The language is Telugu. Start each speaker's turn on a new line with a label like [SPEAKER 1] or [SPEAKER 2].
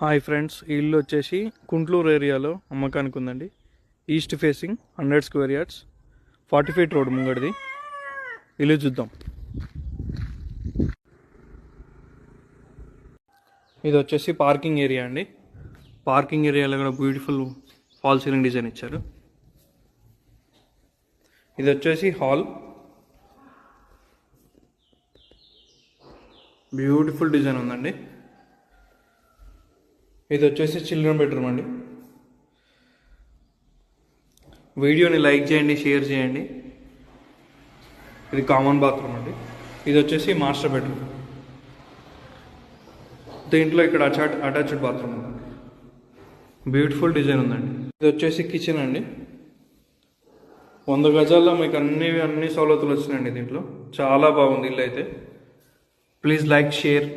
[SPEAKER 1] హాయ్ ఫ్రెండ్స్, ఈ ఇల్లు వచ్చేసి కుంట్లూరు ఏరియాలో అమ్మకానికి ఉందండి. East facing 100 square yards, 40 feet road ముంగడిది. ఇల్లు చూద్దాం. ఇది వచ్చేసి పార్కింగ్ ఏరియా అండి. పార్కింగ్ ఏరియాలో కూడా బ్యూటిఫుల్ ఫాల్ సీలింగ్ డిజైన్ ఇచ్చారు. ఇది వచ్చేసి హాల్, బ్యూటిఫుల్ డిజైన్ ఉందండి. ఇది వచ్చేసి చిల్డ్రన్ బెడ్రూమ్ అండి. వీడియోని లైక్ చేయండి, షేర్ చేయండి. ఇది కామన్ బాత్రూమ్ అండి. ఇది వచ్చేసి మాస్టర్ బెడ్రూమ్. దీంట్లో ఇక్కడ అటాచ్డ్ బాత్రూమ్ ఉందండి. బ్యూటిఫుల్ డిజైన్ ఉందండి. ఇది వచ్చేసి కిచెన్ అండి. 100 గజాల్లో మీకు అన్ని సౌలతులు వచ్చినాయండి. దీంట్లో చాలా బాగుంది ఇల్లు అయితే. Please like, share.